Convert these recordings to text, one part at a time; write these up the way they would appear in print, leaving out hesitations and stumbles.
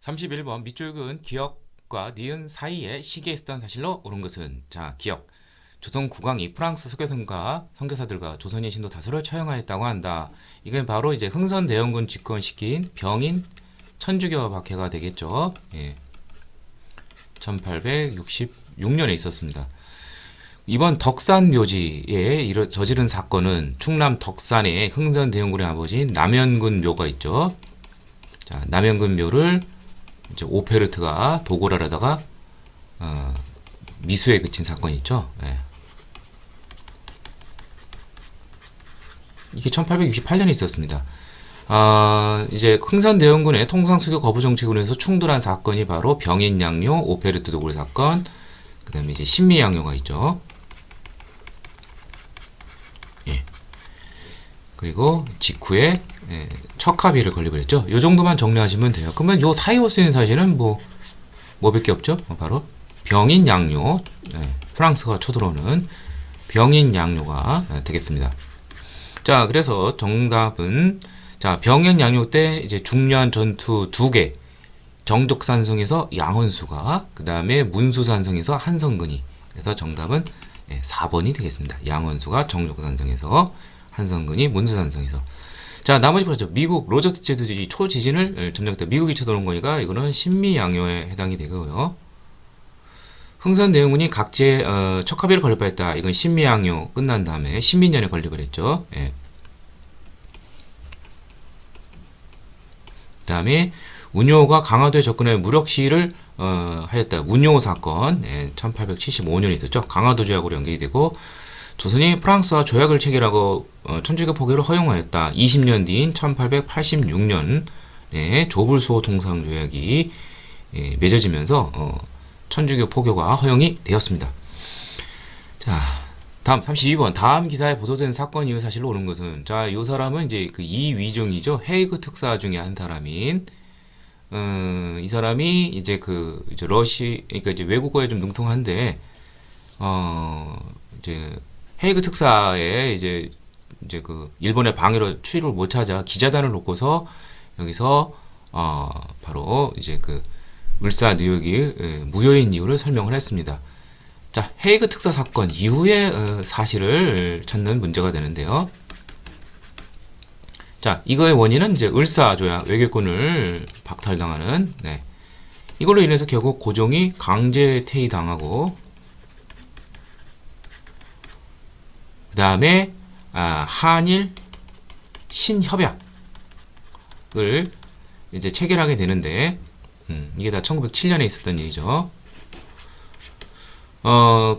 31번 밑줄근 기역과 니은 사이에 시기에 있었던 사실로 옳은 것은 자 기역 조선 국왕이 프랑스 선교사들과 조선인 신도 다수를 처형하였다고 한다. 이게 바로 이제 흥선대원군 집권 시기인 병인 천주교 박해가 되겠죠. 예. 1866년에 있었습니다. 이번 덕산 묘지에 저지른 사건은 충남 덕산에 흥선대원군의 아버지인 남현군 묘가 있죠. 자, 남현군 묘를 이제 오페르트가 도굴 하려다가 미수에 그친 사건이 있죠. 예. 이게 1868년에 있었습니다. 이제 흥선대원군의 통상수교 거부 정책으로 해서 충돌한 사건이 바로 병인양요, 오페르트 도굴 사건, 그 다음에 이제 신미양요가 있죠. 예. 그리고 직후에 척하비를 건립을 했죠. 요 정도만 정리하시면 돼요. 그러면 요 사이에 쓰이는 사실은 뭐밖에 없죠. 바로 병인양요, 프랑스가 쳐들어오는 병인양요가 되겠습니다. 자, 그래서 정답은 자, 병인양요 때 이제 중요한 전투 2개, 정족산성에서 양원수가, 그 다음에 문수산성에서 한성근이. 그래서 정답은 4번이 되겠습니다. 양원수가 정족산성에서, 한성근이 문수산성에서. 자, 나머지 보죠. 미국 로저스 제도주의 초지진을 점령했다. 미국이 쳐들어온 거니까 이거는 신미양요에 해당이 되고요. 흥선대원군이 각지에 척하비를 건립했다. 이건 신미양요 끝난 다음에 신민년에 건립을 했죠. 예. 그 다음에 운요가 강화도에 접근해 무력 시위를 하였다. 운요 사건 1875년에 있었죠. 강화도 조약으로 연결이 되고 조선이 프랑스와 조약을 체결하고 천주교 포교를 허용하였다. 20년 뒤인 1886년에 조불수호 통상조약이 맺어지면서 천주교 포교가 허용이 되었습니다. 자, 다음 32번. 다음 기사에 보도된 사건 이후 사실로 옳은 것은 자, 이 사람은 이제 그 이위중이죠. 헤이그 특사 중에 한 사람인 이 사람이 이제 이제 그러니까 이제 외국어에 좀 능통한데 이제 헤이그 특사에 이제 그 일본의 방해로 출입을 못 찾아 기자단을 놓고서 여기서 바로 이제 그 을사 뉴욕이 무효인 이유를 설명을 했습니다. 자, 헤이그 특사 사건 이후의 사실을 찾는 문제가 되는데요. 자, 이거의 원인은 이제 을사 조약, 외교권을 박탈당하는, 이걸로 인해서 결국 고종이 강제 퇴위당하고, 그 다음에 한일 신협약을 이제 체결하게 되는데, 이게 다 1907년에 있었던 일이죠.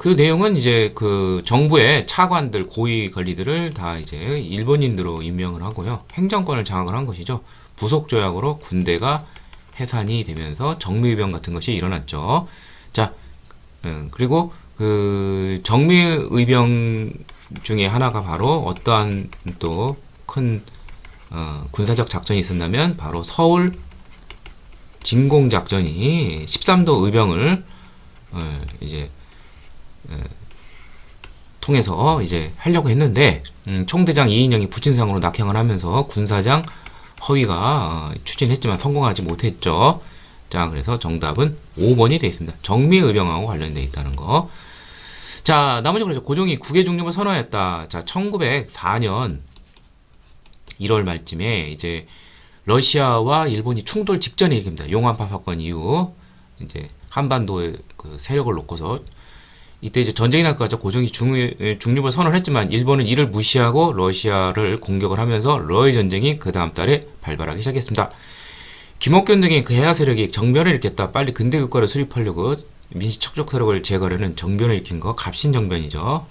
그 내용은 이제 그 정부의 차관들, 고위 관리들을 다 이제 일본인으로 임명을 하고요. 행정권을 장악을 한 것이죠. 부속 조약으로 군대가 해산이 되면서 정미의병 같은 것이 일어났죠. 자, 그리고 그 정미의병 중에 하나가 바로 어떠한 또 큰 군사적 작전이 있었냐면 바로 서울 진공작전이 13도 의병을 이제 통해서 이제 하려고 했는데 총대장 이인영이 부친상으로 낙향을 하면서 군사장 허위가 추진했지만 성공하지 못했죠. 자, 그래서 정답은 5번이 되겠습니다. 정미의병하고 관련되어 있다는 거. 자, 나머지 그렇죠. 고종이 국외 중립을 선언했다. 자, 1904년 1월 말쯤에 이제 러시아와 일본이 충돌 직전에 일깁니다. 용안파 사건 이후 이제 한반도의 그 세력을 놓고서 이때 이제 전쟁이 날 것 같죠. 고종이 중립을 선언했지만 일본은 이를 무시하고 러시아를 공격을 하면서 러일 전쟁이 그 다음 달에 발발하기 시작했습니다. 김옥균 등의 그 해야 세력이 정변을 일으켰다. 빨리 근대 국가를 수립하려고 민씨 척족 세력을 제거하려는 정변을 일으킨 거 갑신정변이죠.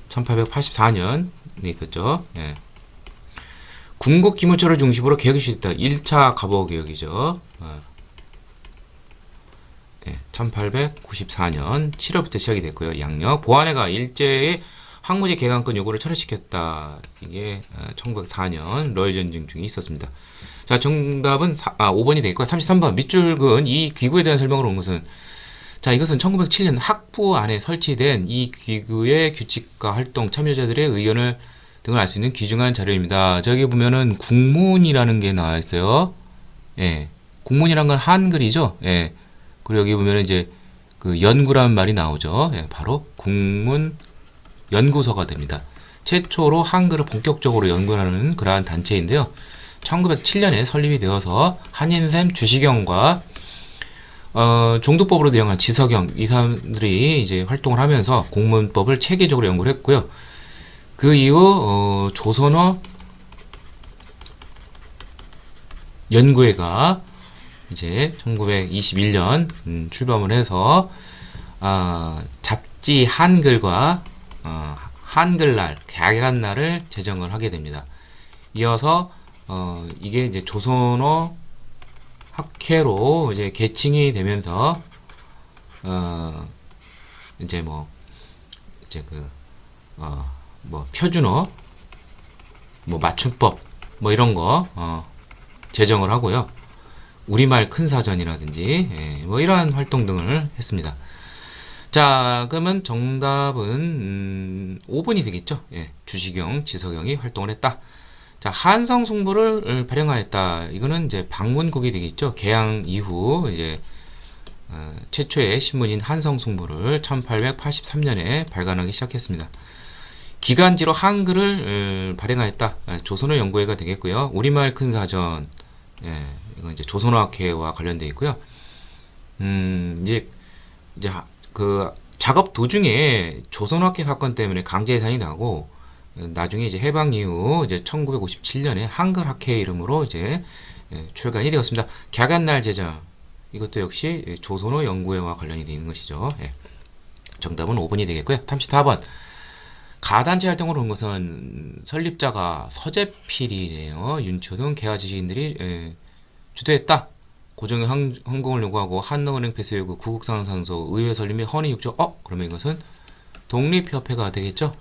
1884년에 있었죠. 예. 군국 기무처를 중심으로 개혁이 시작했다. 1차 갑오개혁이죠. 1894년 7월부터 시작이 됐고요. 양력 보안회가 일제의 항무지 개강권 요구를 철회시켰다. 이게 1904년 러일 전쟁 중에 있었습니다. 자, 정답은 5번이 되겠고 33번 밑줄근 이 기구에 대한 설명을 온 것은 자, 이것은 1907년 학부 안에 설치된 이 기구의 규칙과 활동 참여자들의 의견을 등을 알 수 있는 귀중한 자료입니다. 저기 보면은 국문이라는 게 나와 있어요. 예. 국문이란 건 한글이죠. 예. 그리고 여기 보면 이제 그 연구라는 말이 나오죠. 예. 바로 국문 연구소가 됩니다. 최초로 한글을 본격적으로 연구하는 그러한 단체인데요. 1907년에 설립이 되어서 한인샘, 주시경과 종두법으로 대응한 지석영 이 사람들이 이제 활동을 하면서 국문법을 체계적으로 연구를 했고요. 그 이후 조선어 연구회가 이제 1921년 출범을 해서 잡지 한글과 한글날, 개간날을 제정을 하게 됩니다. 이어서 이게 이제 조선어 학회로 이제 계칭이 되면서 이제 뭐 이제 뭐 표준어, 뭐 맞춤법 뭐 이런 거 제정을 하고요. 우리말 큰 사전이라든지 뭐 이러한 활동 등을 했습니다. 자, 그러면 정답은 5번이 되겠죠. 예, 주시경, 지석영이 활동을 했다. 자, 한성숭부를 발행하였다. 이거는 이제 방문국이 되겠죠. 개항 이후 이제 최초의 신문인 한성숭부를 1883년에 발간하기 시작했습니다. 기간지로 한글을 발행하였다. 조선어 연구회가 되겠고요. 우리말 큰 사전, 이건 이제 조선어학회와 관련되어 있고요. 이제 그 작업 도중에 조선어학회 사건 때문에 강제 해산이 나고 나중에 이제 해방 이후 이제 1957년에 한글학회 이름으로 이제 출간이 되었습니다. 개간날 제정 이것도 역시 조선어 연구회와 관련이 되어 있는 것이죠. 정답은 5번이 되겠고요. 34번 가단체 활동을 한 것은 설립자가 서재필이네요. 윤초등 개화지식인들이 주도했다. 고종의 헌공을 요구하고 한너은행 폐쇄 요구, 구국상산소, 의회 설립 및 헌의 6조. 그러면 이것은 독립협회가 되겠죠.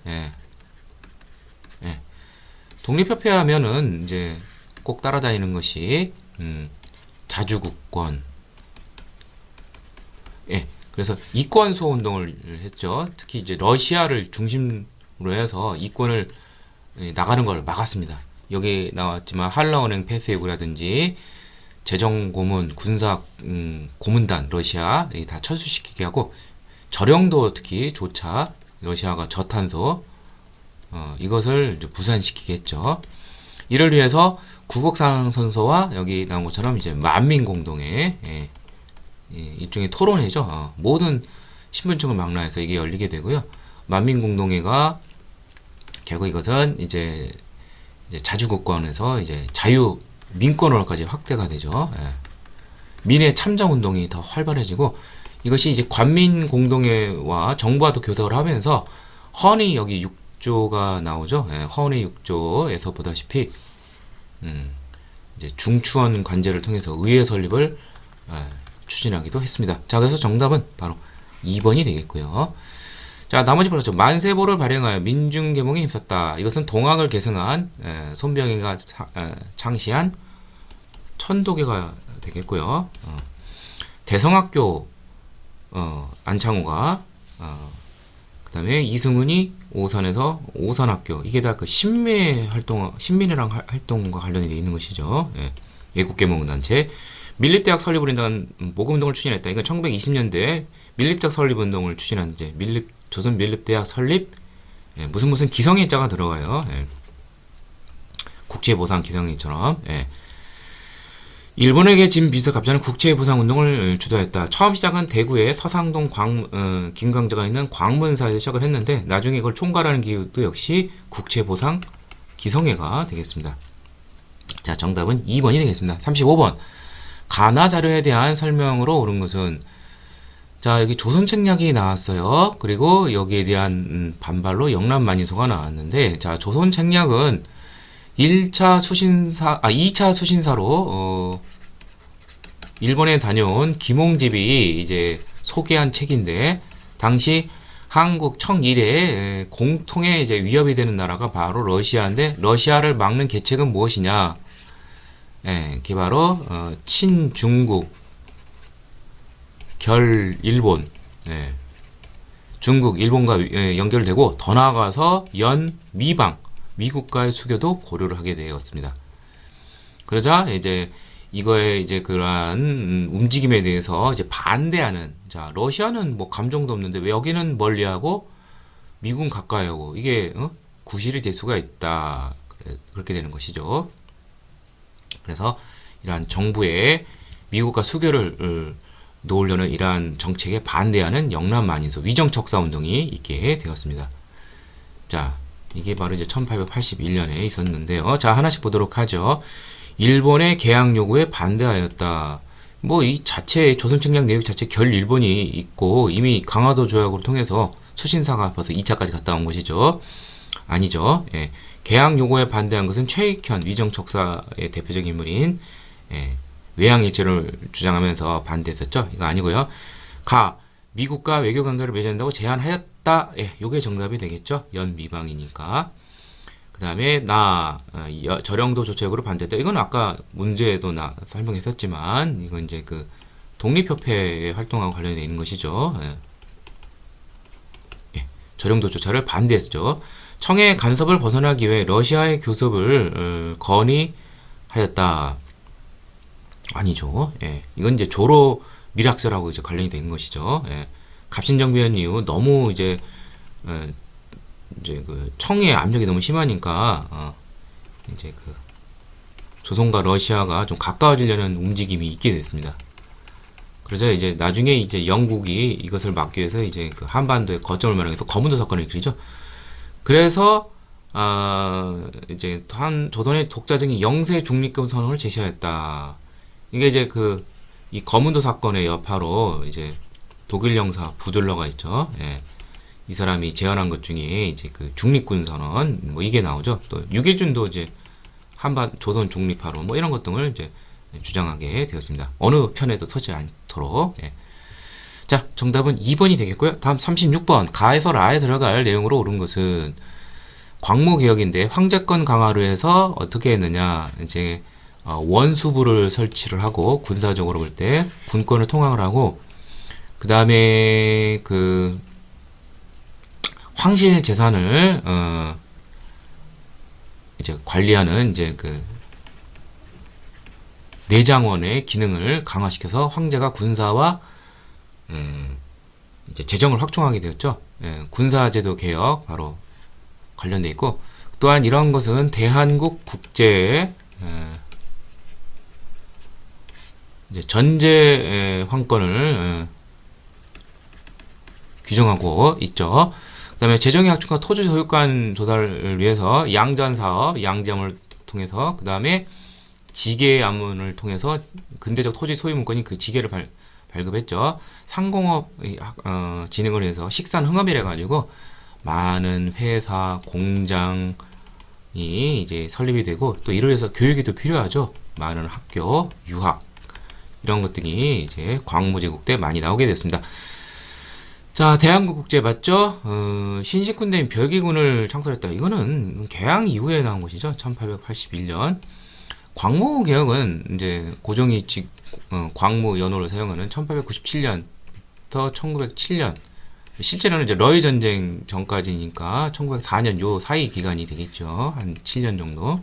독립협회 하면은 이제 꼭 따라다니는 것이 자주국권. 그래서 이권수호 운동을 했죠. 특히 이제 러시아를 중심으로 해서 이권을 나가는 걸 막았습니다. 여기 나왔지만 한라은행 폐쇄 요구라든지 재정고문, 군사 고문단 러시아 다 철수시키게 하고 저령도 특히 조차 러시아가 저탄소 이것을 부산시키겠죠. 이를 위해서 구국상선소와 여기 나온 것처럼 이제 만민공동회 일종의 토론회죠. 모든 신분층을 망라해서 이게 열리게 되고요. 만민공동회가 결국 이것은 이제 자주국권에서 이제 자유 민권으로까지 확대가 되죠. 민의 참정운동이 더 활발해지고 이것이 이제 관민공동회와 정부와도 교섭을 하면서 헌의 여기 6조가 나오죠. 헌의 6조에서 보다시피 이제 중추원 관제를 통해서 의회 설립을 추진하기도 했습니다. 자, 그래서 정답은 바로 2번이 되겠고요. 자, 나머지 보죠. 만세보를 발행하여 민중개몽에 힘썼다. 이것은 동학을 계승한 손병희가 창시한 천도계가 되겠고요. 대성학교 안창호가 그 다음에 이승훈이 오산에서 오산학교 이게 다 그 신민회랑 활동과 관련이 되어 있는 것이죠. 예국개몽단체 밀립대학 설립을 한다는 모금운동을 추진했다. 이건 1920년대 밀립대학 설립운동을 추진한 이제 조선 밀립대학 설립 무슨 기성예자가 들어가요. 국제보상 기성예처럼. 일본에게 진 빚을 갚자는 국제보상운동을 주도했다. 처음 시작은 대구의 서상동 김광자가 있는 광문사에서 시작을 했는데 나중에 이걸 총괄하는 기구도 역시 국제보상 기성예가 되겠습니다. 자, 정답은 2번이 되겠습니다. 35번 가나 자료에 대한 설명으로 옳은 것은 자, 여기 조선책략이 나왔어요. 그리고 여기에 대한 반발로 영남만인소가 나왔는데 자, 조선책략은 2차 수신사로 일본에 다녀온 김홍집이 이제 소개한 책인데 당시 한국 청일에 공통의 이제 위협이 되는 나라가 바로 러시아인데 러시아를 막는 계책은 무엇이냐? 그게 바로 친중국 결 일본, 중국, 일본과 연결되고 더 나아가서 미국과의 수교도 고려를 하게 되었습니다. 그러자 이제 이거에 이제 그러한 움직임에 대해서 이제 반대하는, 자, 러시아는 뭐 감정도 없는데 왜 여기는 멀리하고 미국은 가까이 하고 이게 구실이 될 수가 있다. 그렇게 되는 것이죠. 그래서 이러한 정부의 미국과 수교를 놓으려는 이러한 정책에 반대하는 영남 만인소 위정척사 운동이 있게 되었습니다. 자, 이게 바로 이제 1881년에 있었는데요. 자, 하나씩 보도록 하죠. 일본의 개항 요구에 반대하였다. 뭐 이 자체 조선 측량 내역 자체 결 일본이 있고 이미 강화도 조약으로 통해서 수신사가 벌써 2차까지 갔다 온 것이죠. 아니죠. 예. 개항 요구에 반대한 것은 최익현 위정척사의 대표적인 인물인 외항일체를 주장하면서 반대했었죠. 이거 아니고요. 가 미국과 외교 관계를 맺는다고 제안하였다. 예, 요게 정답이 되겠죠. 연 미방이니까. 그 다음에 저령도 조처역으로 반대했다. 이건 아까 문제에도 설명했었지만 이건 이제 그 독립협회의 활동하고 관련되어 있는 것이죠. 저령도 조차를 반대했죠. 청해 간섭을 벗어나기 위해 러시아의 교섭을 건의하였다. 아니죠. 예. 이건 이제 조로 밀학설하고 이제 관련이 된 것이죠. 예. 갑신정변 이후 너무 이제 그 청해 압력이 너무 심하니까 이제 그 조선과 러시아가 좀 가까워지려는 움직임이 있게 됐습니다. 그래서 이제 나중에 이제 영국이 이것을 막기 위해서 이제 그 한반도에 거점을 마련해서 거문도 사건을 일으키죠. 그래서 이제 조선의 독자적인 영세 중립금 선언을 제시하였다. 이게 이제 이 거문도 사건의 여파로 이제 독일 영사 부들러가 있죠. 예. 이 사람이 제안한 것 중에 이제 그 중립군 선언 뭐 이게 나오죠. 또 유길준도 이제 조선 중립화로 뭐 이런 것 등을 이제 주장하게 되었습니다. 어느 편에도 서지 않도록. 예. 자, 정답은 2번이 되겠고요. 다음 36번. 가에서 라에 들어갈 내용으로 옳은 것은 광무개혁인데 황제권 강화를 해서 어떻게 했느냐. 이제 원수부를 설치를 하고 군사적으로 볼 때 군권을 통합을 하고 그 다음에 그 황실 재산을 이제 관리하는 이제 그 내장원의 기능을 강화시켜서 황제가 군사와 이제 재정을 확충하게 되었죠. 예, 군사제도 개혁 바로 관련돼 있고 또한 이런 것은 대한국 국제에 이제 전제 황권을 규정하고 있죠. 그 다음에 재정의 확충과 토지 소유권 조달을 위해서 양전 사업, 양점을 통해서 그 다음에 지계 암문을 통해서 근대적 토지 소유 문건인 그 지계를 발급했죠. 상공업 진행을 위해서 식산 흥업이래 가지고 많은 회사, 공장이 이제 설립이 되고 또 이를 위해서 교육이 또 필요하죠. 많은 학교, 유학 이런 것들이 이제 광무제국 때 많이 나오게 됐습니다. 자, 대한국 국제 맞죠? 신식군대인 별기군을 창설했다. 이거는 개항 이후에 나온 것이죠. 1881년. 광무개혁은 이제 고종이 광무 연호를 사용하는 1897년부터 1907년. 실제로는 이제 러일 전쟁 전까지니까 1904년 요 사이 기간이 되겠죠. 한 7년 정도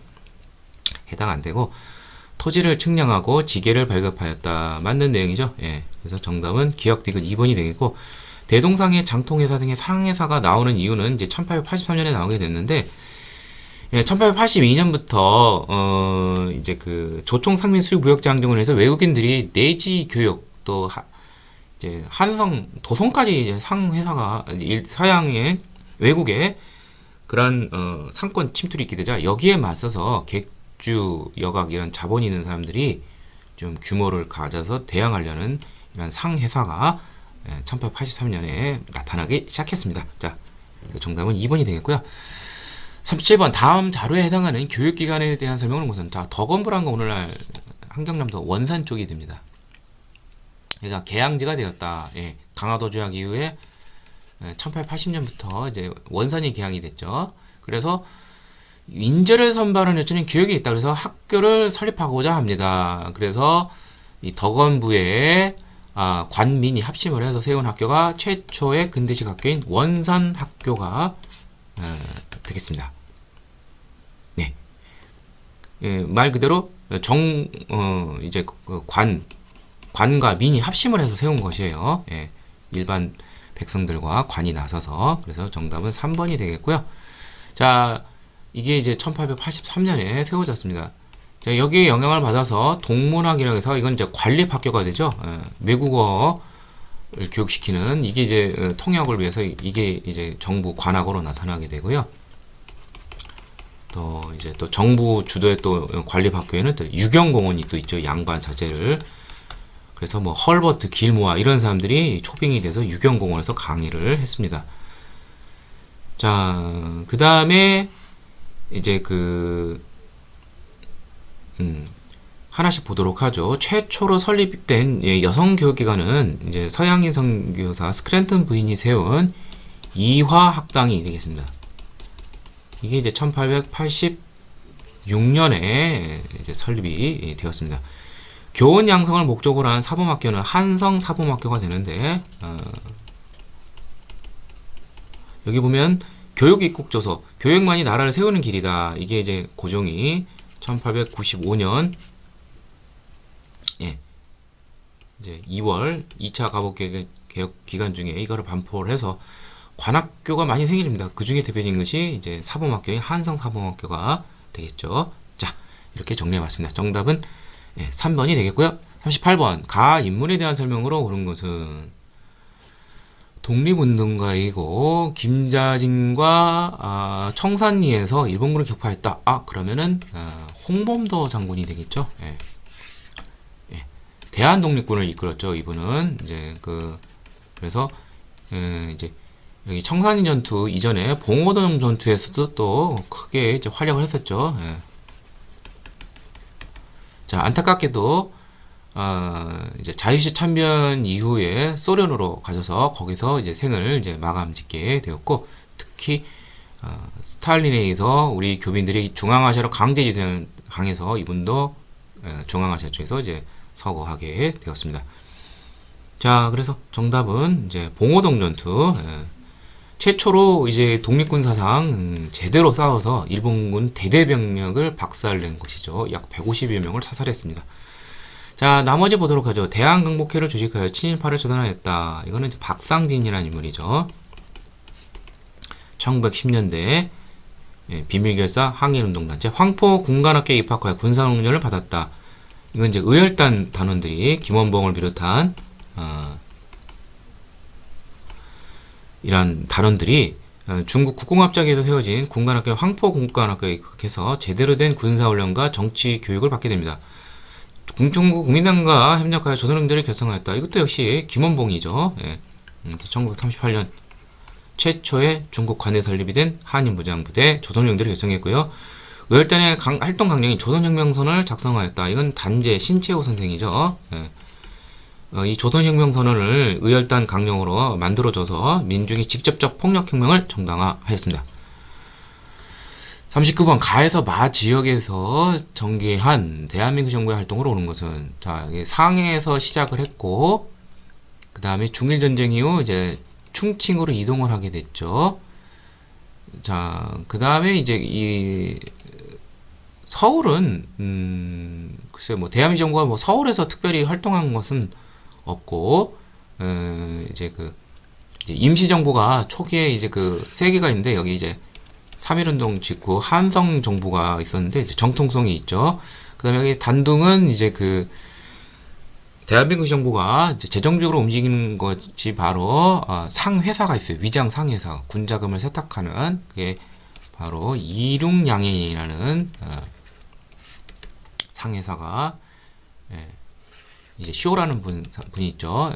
해당 안 되고 토지를 측량하고 지계를 발급하였다. 맞는 내용이죠. 예. 그래서 정답은 기억 디귿 2번이 되겠고 대동상해 장통회사 등의 상회사가 나오는 이유는 이제 1883년에 나오게 됐는데 예, 1882년부터 이제 그 조총 상민 수입 무역자 항정을 해서 외국인들이 내지 교육 또 이제 한성 도성까지 이제 상회사가 서양의 외국에 그런 상권 침투를 있게 되자 여기에 맞서서 객주 여각 이런 자본이 있는 사람들이 좀 규모를 가져서 대항하려는 이런 상회사가 1883년에 나타나기 시작했습니다. 자, 정답은 2번이 되겠고요. 37번 다음 자료에 해당하는 교육기관에 대한 설명은 무슨? 자, 덕원부란 거 오늘날 한경남도 원산 쪽이 됩니다. 그러니까 개항지가 되었다. 예, 강화도 조약 이후에 1880년부터 이제 원산이 개항이 됐죠. 그래서 인재를 선발하는 여건이 교육이 있다. 그래서 학교를 설립하고자 합니다. 그래서 이 덕원부에 관민이 합심을 해서 세운 학교가 최초의 근대식 학교인 원산학교가 되겠습니다. 네, 말 그대로 이제 그 관과 민이 합심을 해서 세운 것이에요. 예, 일반 백성들과 관이 나서서. 그래서 정답은 3번이 되겠고요. 자, 이게 이제 1883년에 세워졌습니다. 자, 여기에 영향을 받아서 동문학이라고 해서 이건 이제 관립학교가 되죠. 외국어를 교육시키는 이게 이제 통역을 위해서 이게 이제 정부 관학으로 나타나게 되고요. 또 이제 또 정부 주도의 또 관립학교에는 또 유경공원이 또 있죠. 양반 자제를. 그래서 뭐 헐버트 길모아 이런 사람들이 초빙이 돼서 유경공원에서 강의를 했습니다. 자, 그 다음에 이제 하나씩 보도록 하죠. 최초로 설립된 여성교육기관은 이제 서양인 선교사 스크랜턴 부인이 세운 이화학당이 되겠습니다. 이게 이제 1886년에 이제 설립이 되었습니다. 교원 양성을 목적으로 한 사범학교는 한성 사범학교가 되는데, 여기 보면 교육 입국조서, 교육만이 나라를 세우는 길이다. 이게 이제 고종이 1895년 이제 2월 2차 가복개혁 기간 중에 이거를 반포를 해서 관학교가 많이 생깁니다. 그 중에 대표적인 것이 이제 사범학교인 한성 사범학교가 되겠죠. 자, 이렇게 정리해봤습니다. 정답은 3번이 되겠고요. 38번 가 인물에 대한 설명으로 옳은 것은 독립운동가이고 김자진과 청산리에서 일본군을 격파했다. 그러면은 홍범도 장군이 되겠죠. 대한독립군을 이끌었죠. 이분은 이제 그래서 이제 여기 청산리 전투 이전에 봉오동 전투에서도 또 크게 이제 활약을 했었죠. 자, 안타깝게도 이제 자유시 참변 이후에 소련으로 가셔서 거기서 이제 생을 이제 마감 짓게 되었고, 특히 스탈린에 의해서 우리 교민들이 중앙아시아로 강제 유생을 당해서 이분도 중앙아시아 쪽에서 이제 서거하게 되었습니다. 자, 그래서 정답은 이제 봉오동 전투. 최초로 이제 독립군 사상 제대로 싸워서 일본군 대대병력을 박살낸 것이죠. 약 150여 명을 사살했습니다. 자, 나머지 보도록 하죠. 대한강복회를 주식하여 친일파를 처단하였다. 이거는 이제 박상진이라는 인물이죠. 1910년대 비밀결사 항일운동단체 황포 군관학교에 입학하여 군사훈련을 받았다. 이건 이제 의열단 단원들이 김원봉을 비롯한 이란 단원들이 중국 국공합작에서 세워진 군관학교 황포 군관학교에 입학해서 제대로 된 군사훈련과 정치 교육을 받게 됩니다. 중국 국민당과 협력하여 조선인들을 결성하였다. 이것도 역시 김원봉이죠. 1938년 최초의 중국 관내 설립이 된 한인무장부대 조선인들을 결성했고요. 의열단의 활동 강령인 조선혁명선언을 작성하였다. 이건 단재 신채호 선생이죠. 이 조선혁명선언을 의열단 강령으로 만들어줘서 민중이 직접적 폭력혁명을 정당화하였습니다. 39번 가에서 마 지역에서 전개한 대한민국 정부의 활동을 옳은 것은, 자, 상해에서 시작을 했고 그 다음에 중일전쟁 이후 이제 충칭으로 이동을 하게 됐죠. 자, 그 다음에 이제 이 서울은 글쎄 뭐 대한민국 정부가 뭐 서울에서 특별히 활동한 것은 없고, 이제 이제 임시정부가 초기에 이제 세 개가 있는데, 여기 이제 3.1운동 직후 한성 정부가 있었는데 이제 정통성이 있죠. 그 다음에 여기 단둥은 이제 대한민국 정부가 이제 재정적으로 움직이는 것이 바로 상회사가 있어요. 위장 상회사, 군자금을 세탁하는 그게 바로 이륙양행이라는 상회사가 이제 쇼라는 분이 있죠.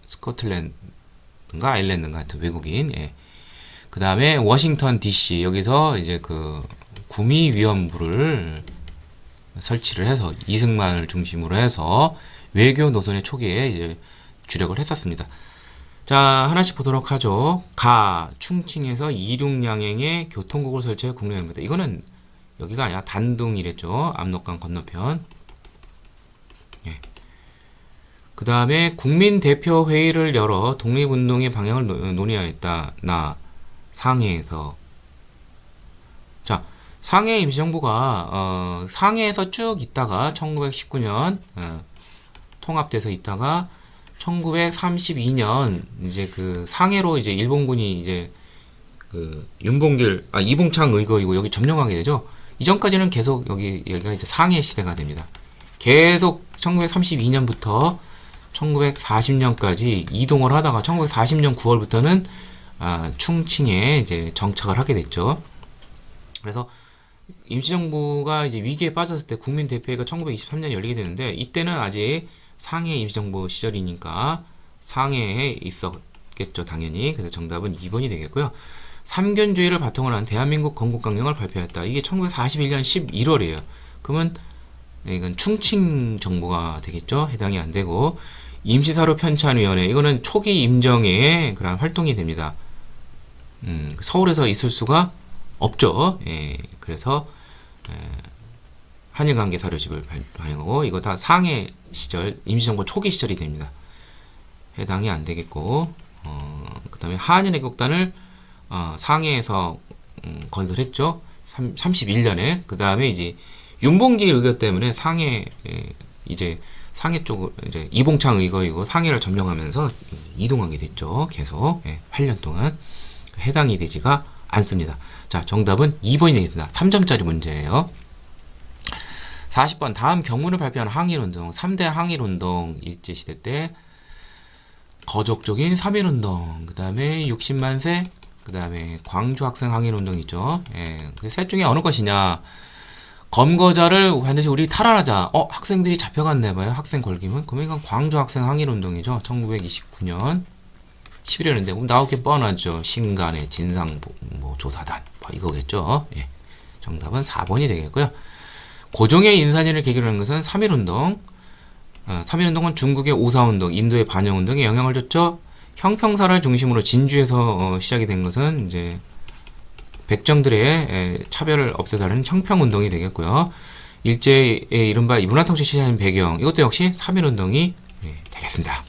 스코틀랜드인가 아일랜드인가 하여튼 외국인. 그 다음에 워싱턴 DC 여기서 이제 구미위원부를 설치를 해서 이승만을 중심으로 해서 외교 노선의 초기에 이제 주력을 했었습니다. 자, 하나씩 보도록 하죠. 충칭에서 이륙양행의 교통국을 설치해 국내입니다. 이거는 여기가 아니라 단둥이랬죠. 압록강 건너편. 그 다음에 국민대표회의를 열어 독립운동의 방향을 논의하였다. 상해에서. 자, 상해 임시정부가 상해에서 쭉 있다가 1919년 통합돼서 있다가 1932년 이제 그 상해로 이제 일본군이 이제 그 이봉창 의거이고 여기 점령하게 되죠. 이전까지는 계속 여기가 이제 상해 시대가 됩니다. 계속 1932년부터 1940년까지 이동을 하다가 1940년 9월부터는 충칭에 이제 정착을 하게 됐죠. 그래서 임시정부가 이제 위기에 빠졌을 때 국민대표회가 1923년 열리게 되는데 이때는 아직 상해 임시정부 시절이니까 상해에 있었겠죠, 당연히. 그래서 정답은 2번이 되겠고요. 삼견주의를 바탕으로 한 대한민국 건국강령을 발표했다. 이게 1941년 11월이에요. 그러면 이건 충칭 정부가 되겠죠. 해당이 안 되고 임시사료 편찬위원회 이거는 초기 임정의 그런 활동이 됩니다. 서울에서 있을 수가 없죠. 예, 그래서 한일관계 사료집을 발행하고 이거 다 상해 시절 임시정부 초기 시절이 됩니다. 해당이 안 되겠고 그 다음에 한일애국단을 상해에서 건설했죠. 31년에 그 다음에 이제 윤봉길 의거 때문에 상해 이제 상해 쪽을 이제 이봉창 의거이고 상해를 점령하면서 이동하게 됐죠. 계속 8년 동안 해당이 되지가 않습니다. 자, 정답은 2번이 되겠습니다. 3점짜리 문제예요. 40번 다음 경문을 발표한 항일운동 3대 항일운동 일제시대 때 거족적인 3.1운동 그 다음에 60만세 그 다음에 광주 학생 항일운동 있죠. 그 셋 중에 어느 것이냐. 검거자를 반드시 우리 탈환하자. 학생들이 잡혀갔나 봐요. 학생 걸기면. 그러면 이건 광주 학생 항일운동이죠. 1929년 11월인데 나오게 뻔하죠. 신간의 진상 조사단 이거겠죠. 예. 정답은 4번이 되겠고요. 고종의 인사진을 계기로 한 것은 3.1운동. 3.1운동은 중국의 오사운동, 인도의 반영운동에 영향을 줬죠. 형평사를 중심으로 진주에서 시작이 된 것은 이제 백정들의 차별을 없애달라는 형평운동이 되겠고요. 일제의 이른바 문화통치 시작인 배경 이것도 역시 3.1운동이 되겠습니다.